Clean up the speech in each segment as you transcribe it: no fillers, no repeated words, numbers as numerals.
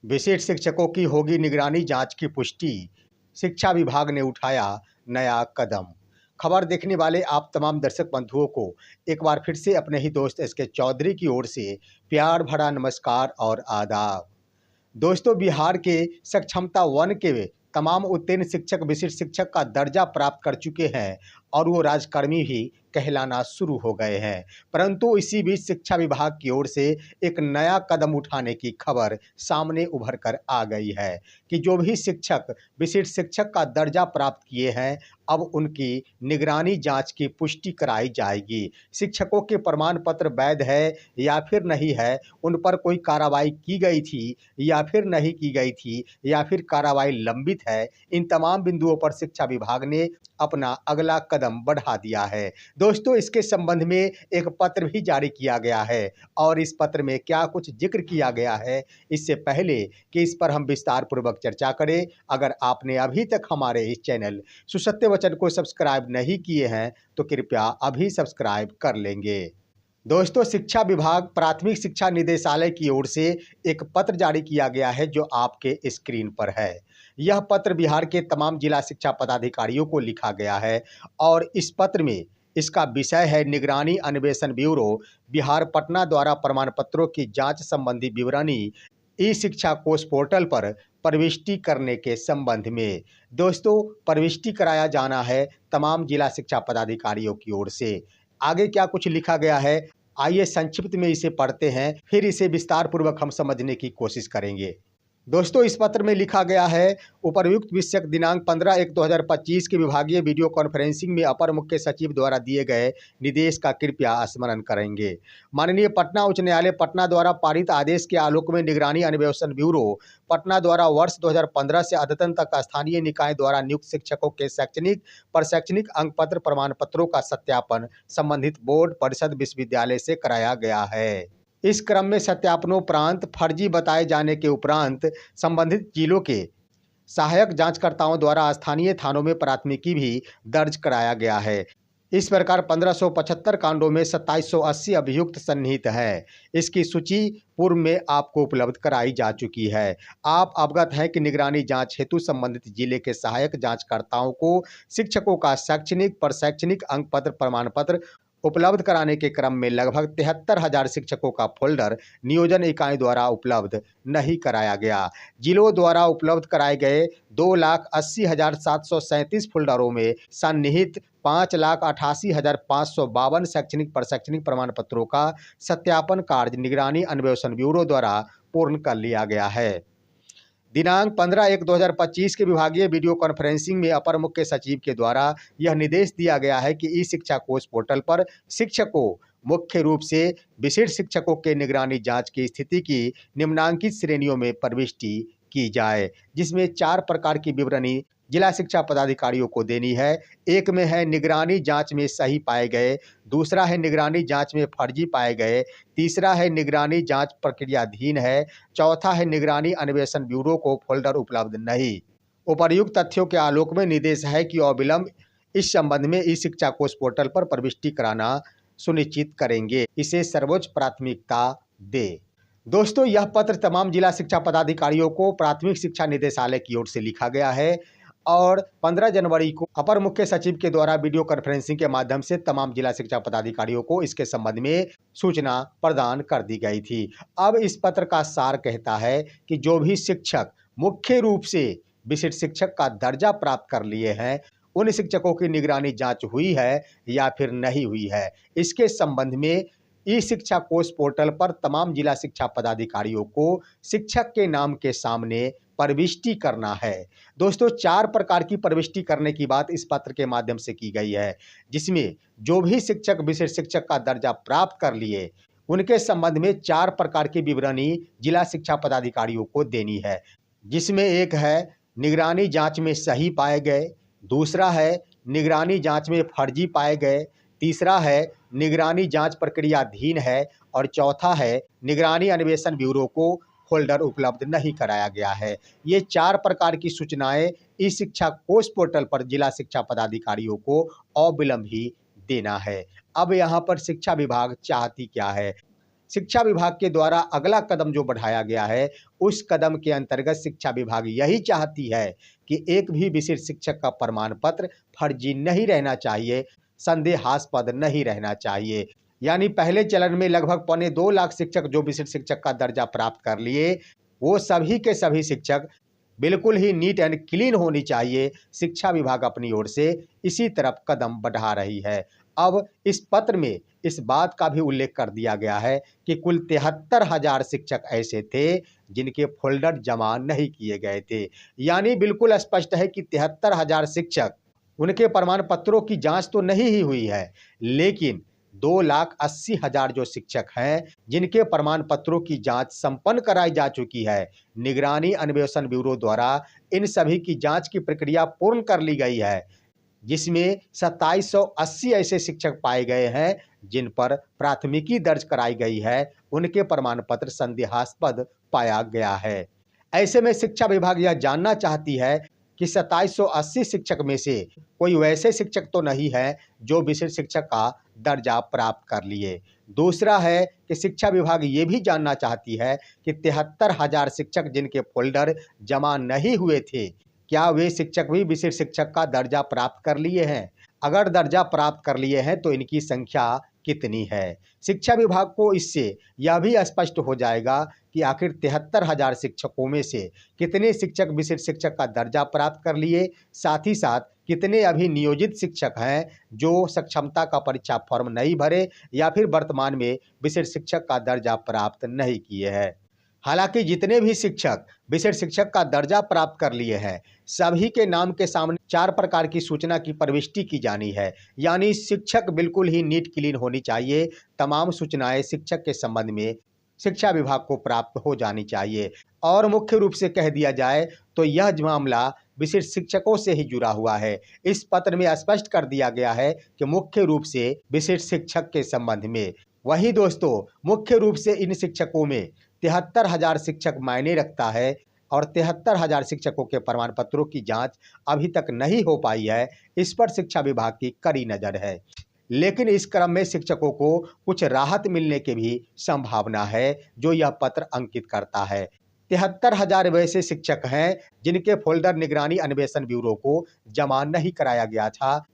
विशेष शिक्षकों की होगी निगरानी जांच की पुष्टि। शिक्षा विभाग ने उठाया नया कदम। खबर देखने वाले आप तमाम दर्शक बंधुओं को एक बार फिर से अपने ही दोस्त एस के चौधरी की ओर से प्यार भरा नमस्कार और आदाब। दोस्तों, बिहार के सक्षमता वन के तमाम उत्तीर्ण शिक्षक विशिष्ट शिक्षक का दर्जा प्राप्त कर चुके हैं और वो राजकर्मी भी कहलाना शुरू हो गए हैं। परंतु इसी बीच शिक्षा विभाग की ओर से एक नया कदम उठाने की खबर सामने उभर कर आ गई है कि जो भी शिक्षक विशिष्ट शिक्षक का दर्जा प्राप्त किए हैं, अब उनकी निगरानी जांच की पुष्टि कराई जाएगी। शिक्षकों के प्रमाण पत्र वैध है या फिर नहीं है, उन पर कोई कार्रवाई की गई थी या फिर नहीं की गई थी, या फिर कार्रवाई लंबित है, इन तमाम बिंदुओं पर शिक्षा विभाग ने अपना अगला कदम बढ़ा दिया है। दोस्तों, इसके संबंध में एक पत्र भी जारी किया गया है और इस पत्र में क्या कुछ जिक्र किया गया है, इससे पहले कि इस पर हम विस्तार पूर्वक चर्चा करें, अगर आपने अभी तक हमारे इस चैनल सुसत्य वचन को सब्सक्राइब नहीं किए हैं तो कृपया अभी सब्सक्राइब कर लेंगे। दोस्तों, शिक्षा विभाग प्राथमिक शिक्षा निदेशालय की ओर से एक पत्र जारी किया गया है जो आपके स्क्रीन पर है। यह पत्र बिहार के तमाम जिला शिक्षा पदाधिकारियों को लिखा गया है और इस पत्र में इसका विषय है निगरानी अन्वेषण ब्यूरो बिहार पटना द्वारा प्रमाण पत्रों की जांच संबंधी विवरणी ई शिक्षा कोष पोर्टल पर प्रविष्टि करने के संबंध में। दोस्तों, प्रविष्टि कराया जाना है तमाम जिला शिक्षा पदाधिकारियों की ओर से। आगे क्या कुछ लिखा गया है, आइए संक्षिप्त में इसे पढ़ते हैं, फिर इसे विस्तार पूर्वक हम समझने की कोशिश करेंगे। दोस्तों, इस पत्र में लिखा गया है, उपर्युक्त विषयक दिनांक 15/1/2025 की विभागीय वीडियो कॉन्फ्रेंसिंग में अपर मुख्य सचिव द्वारा दिए गए निर्देश का कृपया स्मरण करेंगे। माननीय पटना उच्च न्यायालय पटना द्वारा पारित आदेश के आलोक में निगरानी अन्वेषण ब्यूरो पटना द्वारा वर्ष 2015 से अद्यतन तक स्थानीय निकाय द्वारा नियुक्त शिक्षकों के शैक्षणिक प्रशैक्षणिक अंक पत्र प्रमाण पत्रों का सत्यापन संबंधित बोर्ड परिषद विश्वविद्यालय से कराया गया है। इस क्रम में सत्यापनोपरांत फर्जी बताए जाने के उपरांत संबंधित जिलों के सहायक जांचकर्ताओं द्वारा स्थानीय थानों में प्राथमिकी भी दर्ज कराया गया है। इस प्रकार 1575 कांडों में 2780 अभियुक्त सन्निहित है। इसकी सूची पूर्व में आपको उपलब्ध कराई जा चुकी है। आप अवगत हैं कि निगरानी जांच हेतु संबंधित जिले के सहायक जांचकर्ताओं को शिक्षकों का शैक्षणिक प्रशैक्षणिक अंक पत्र प्रमाण पत्र उपलब्ध कराने के क्रम में लगभग 73,000 शिक्षकों का फोल्डर नियोजन इकाई द्वारा उपलब्ध नहीं कराया गया। जिलों द्वारा उपलब्ध कराए गए 2,80,737 फोल्डरों में सन्निहित 5,88,552 शैक्षणिक प्रशैक्षणिक प्रमाण पत्रों का सत्यापन कार्य निगरानी अन्वेषण ब्यूरो द्वारा पूर्ण कर लिया गया है। दिनांक 15/1/2025 के विभागीय वीडियो कॉन्फ्रेंसिंग में अपर मुख्य सचिव के द्वारा यह निर्देश दिया गया है कि ई शिक्षा कोष पोर्टल पर शिक्षकों मुख्य रूप से विशिष्ट शिक्षकों के निगरानी जांच की स्थिति की निम्नांकित श्रेणियों में प्रविष्टि की जाए, जिसमें 4 प्रकार की विवरणी जिला शिक्षा पदाधिकारियों को देनी है। एक में है निगरानी जांच में सही पाए गए, दूसरा है निगरानी जांच में फर्जी पाए गए, तीसरा है निगरानी जांच प्रक्रियाधीन है, चौथा है निगरानी अन्वेषण ब्यूरो को फोल्डर उपलब्ध नहीं। उपर्युक्त तथ्यों के आलोक में निर्देश है कि अविलंब इस संबंध में ई शिक्षा कोष पोर्टल पर प्रविष्टि कराना सुनिश्चित करेंगे। इसे सर्वोच्च प्राथमिकता दे। दोस्तों, यह पत्र तमाम जिला शिक्षा पदाधिकारियों को प्राथमिक शिक्षा निदेशालय की ओर से लिखा गया है और 15 जनवरी को अपर मुख्य सचिव के द्वारा वीडियो कॉन्फ्रेंसिंग के माध्यम से तमाम जिला शिक्षा पदाधिकारियों को इसके संबंध में सूचना प्रदान कर दी गई थी। अब इस पत्र का सार कहता है कि जो भी शिक्षक मुख्य रूप से विशिष्ट शिक्षक का दर्जा प्राप्त कर लिए हैं, उन शिक्षकों की निगरानी जांच हुई है या फिर नहीं हुई है, इसके संबंध में ई शिक्षा कोष पोर्टल पर तमाम जिला शिक्षा पदाधिकारियों को शिक्षक के नाम के सामने प्रविष्टि करना है। दोस्तों, 4 प्रकार की प्रविष्टि करने की बात इस पत्र के माध्यम से की गई है, जिसमें जो भी शिक्षक विशिष्ट शिक्षक का दर्जा प्राप्त कर लिए उनके संबंध में 4 प्रकार की विवरणी जिला शिक्षा पदाधिकारियों को देनी है, जिसमें एक है निगरानी जांच में सही पाए गए, दूसरा है निगरानी जांच में फर्जी पाए गए, तीसरा है निगरानी जांच प्रक्रियाधीन है और चौथा है निगरानी अन्वेषण ब्यूरो को फोल्डर उपलब्ध नहीं कराया गया है। ये 4 प्रकार की सूचनाएं ई शिक्षा कोष पोर्टल पर जिला शिक्षा पदाधिकारियों को अविलंब ही देना है। अब यहाँ पर शिक्षा विभाग चाहती क्या है? शिक्षा विभाग के द्वारा अगला कदम जो बढ़ाया गया है, उस कदम के अंतर्गत शिक्षा विभाग यही चाहती है कि एक भी विशिष्ट शिक्षक का प्रमाण पत्र फर्जी नहीं रहना चाहिए, संदेहास्पद नहीं रहना चाहिए। यानी पहले चरण में लगभग 2.25 लाख शिक्षक जो विशिष्ट शिक्षक का दर्जा प्राप्त कर लिए, वो सभी के सभी शिक्षक बिल्कुल ही नीट एंड क्लीन होनी चाहिए। शिक्षा विभाग अपनी ओर से इसी तरफ कदम बढ़ा रही है। अब इस पत्र में इस बात का भी उल्लेख कर दिया गया है कि कुल 73,000 शिक्षक ऐसे थे जिनके फोल्डर जमा नहीं किए गए थे। यानी बिल्कुल स्पष्ट है कि 73,000 शिक्षक, उनके प्रमाण पत्रों की जांच तो नहीं ही हुई है, लेकिन 2,80,000 जो शिक्षक हैं जिनके प्रमाण पत्रों की जांच संपन्न कराई जा चुकी है, निगरानी अन्वेषण ब्यूरो द्वारा इन सभी की जांच की प्रक्रिया पूर्ण कर ली गई है, जिसमें 2780 ऐसे शिक्षक पाए गए हैं जिन पर प्राथमिकी दर्ज कराई गई है, उनके प्रमाण पत्र संदेहास्पद पाया गया है। ऐसे में शिक्षा विभाग यह जानना चाहती है कि 2780 शिक्षक में से कोई वैसे शिक्षक तो नहीं है जो विशिष्ट शिक्षक का दर्जा प्राप्त कर लिए। दूसरा है कि शिक्षा विभाग ये भी जानना चाहती है कि 73,000 शिक्षक जिनके फोल्डर जमा नहीं हुए थे, क्या वे शिक्षक भी विशिष्ट शिक्षक का दर्जा प्राप्त कर लिए हैं? अगर दर्जा प्राप्त कर लिए हैं तो इनकी संख्या कितनी है? शिक्षा विभाग को इससे यह भी स्पष्ट हो जाएगा कि आखिर 73,000 शिक्षकों में से कितने शिक्षक विशिष्ट शिक्षक का दर्जा प्राप्त कर लिए, साथ ही साथ कितने अभी नियोजित शिक्षक हैं जो सक्षमता का परीक्षा फॉर्म नहीं भरे या फिर वर्तमान में विशिष्ट शिक्षक का दर्जा प्राप्त नहीं किए हैं। हालांकि जितने भी शिक्षक विशिष्ट शिक्षक का दर्जा प्राप्त कर लिए हैं, सभी के नाम के सामने 4 प्रकार की सूचना की प्रविष्टि की जानी है। यानी शिक्षक बिल्कुल ही नीट क्लीन होनी चाहिए। तमाम सूचनाएं शिक्षक के संबंध में शिक्षा विभाग को प्राप्त हो जानी चाहिए। और मुख्य रूप से कह दिया जाए तो यह मामला विशिष्ट शिक्षकों से ही जुड़ा हुआ है। इस पत्र में स्पष्ट कर दिया गया है कि मुख्य रूप से विशिष्ट शिक्षक के संबंध में। वही दोस्तों, मुख्य रूप से इन शिक्षकों में 73,000 शिक्षक मायने रखता है और 73,000 शिक्षकों के प्रमाण पत्रों की जांच अभी तक नहीं हो पाई है। इस पर शिक्षा विभाग की कड़ी नजर है, लेकिन इस क्रम में शिक्षकों को कुछ राहत मिलने की भी संभावना है, जो यह पत्र अंकित करता है। 73,000 वैसे शिक्षक हैं जिनके फोल्डर निगरानी अन्वेषण ब्यूरो को जमा नहीं कराया गया था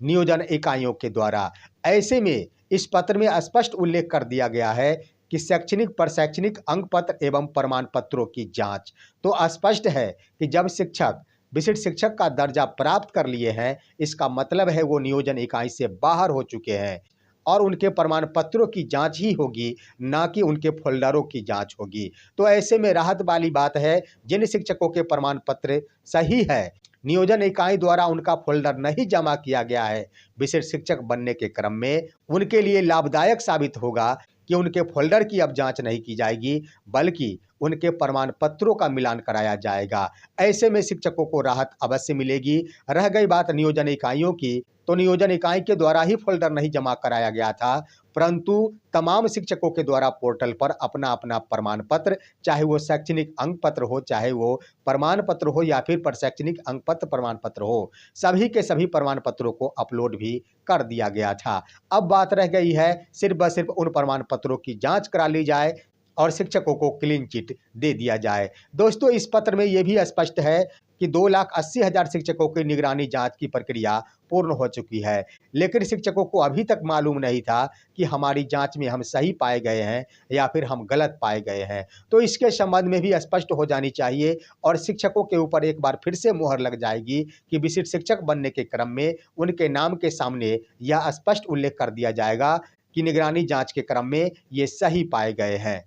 नियोजन इकाइयों के द्वारा। ऐसे में इस पत्र में स्पष्ट उल्लेख कर दिया गया है कि शैक्षणिक प्रशैक्षणिक अंक पत्र एवं प्रमाण पत्रों की जांच। तो स्पष्ट है कि जब शिक्षक विशिष्ट शिक्षक का दर्जा प्राप्त कर लिए हैं, इसका मतलब है वो नियोजन इकाई से बाहर हो चुके हैं और उनके प्रमाण पत्रों की जांच ही होगी, ना कि उनके फोल्डरों की जांच होगी। तो ऐसे में राहत वाली बात है, जिन शिक्षकों के प्रमाण पत्र सही है, नियोजन इकाई द्वारा उनका फोल्डर नहीं जमा किया गया है विशिष्ट शिक्षक बनने के क्रम में, उनके लिए लाभदायक साबित होगा कि उनके फोल्डर की अब जांच नहीं की जाएगी, बल्कि उनके प्रमाण पत्रों का मिलान कराया जाएगा। ऐसे में शिक्षकों को राहत अवश्य मिलेगी। रह गई बात नियोजन इकाइयों की, तो नियोजन इकाई के द्वारा ही फोल्डर नहीं जमा कराया गया था, परंतु तमाम शिक्षकों के द्वारा पोर्टल पर अपना अपना प्रमाण पत्र, चाहे वो शैक्षणिक अंक पत्र हो, चाहे वो प्रमाण पत्र हो या फिर शैक्षणिक अंक पत्र प्रमाण पत्र हो, सभी के सभी प्रमाण पत्रों को अपलोड भी कर दिया गया था। अब बात रह गई है सिर्फ व सिर्फ उन प्रमाण पत्रों की जांच करा ली जाए और शिक्षकों को क्लीन चिट दे दिया जाए। दोस्तों, इस पत्र में यह भी स्पष्ट है कि 2,80,000 शिक्षकों की निगरानी जांच की प्रक्रिया पूर्ण हो चुकी है, लेकिन शिक्षकों को अभी तक मालूम नहीं था कि हमारी जांच में हम सही पाए गए हैं या फिर हम गलत पाए गए हैं। तो इसके संबंध में भी स्पष्ट हो जानी चाहिए और शिक्षकों के ऊपर एक बार फिर से मुहर लग जाएगी कि विशिष्ट शिक्षक बनने के क्रम में उनके नाम के सामने यह स्पष्ट उल्लेख कर दिया जाएगा कि निगरानी जांच के क्रम में ये सही पाए गए हैं।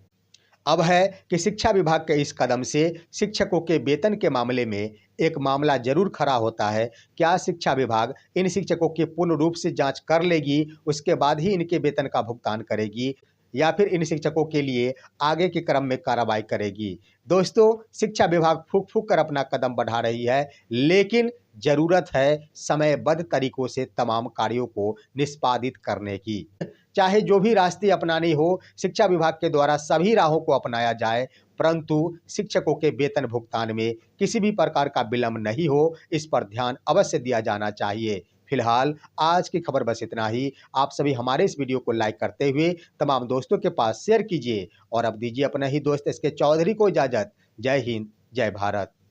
अब है कि शिक्षा विभाग के इस कदम से शिक्षकों के वेतन के मामले में एक मामला जरूर खड़ा होता है। क्या शिक्षा विभाग इन शिक्षकों की पूर्ण रूप से जांच कर लेगी, उसके बाद ही इनके वेतन का भुगतान करेगी, या फिर इन शिक्षकों के लिए आगे के क्रम में कार्रवाई करेगी? दोस्तों, शिक्षा विभाग फूंक फूंक कर अपना कदम बढ़ा रही है, लेकिन जरूरत है समयबद्ध तरीकों से तमाम कार्यों को निष्पादित करने की। चाहे जो भी रास्ते अपनानी हो, शिक्षा विभाग के द्वारा सभी राहों को अपनाया जाए, परंतु शिक्षकों के वेतन भुगतान में किसी भी प्रकार का विलंब नहीं हो, इस पर ध्यान अवश्य दिया जाना चाहिए। फिलहाल आज की खबर बस इतना ही। आप सभी हमारे इस वीडियो को लाइक करते हुए तमाम दोस्तों के पास शेयर कीजिए और अब दीजिए अपना ही दोस्त एसके चौधरी को इजाज़त। जय हिंद, जय भारत।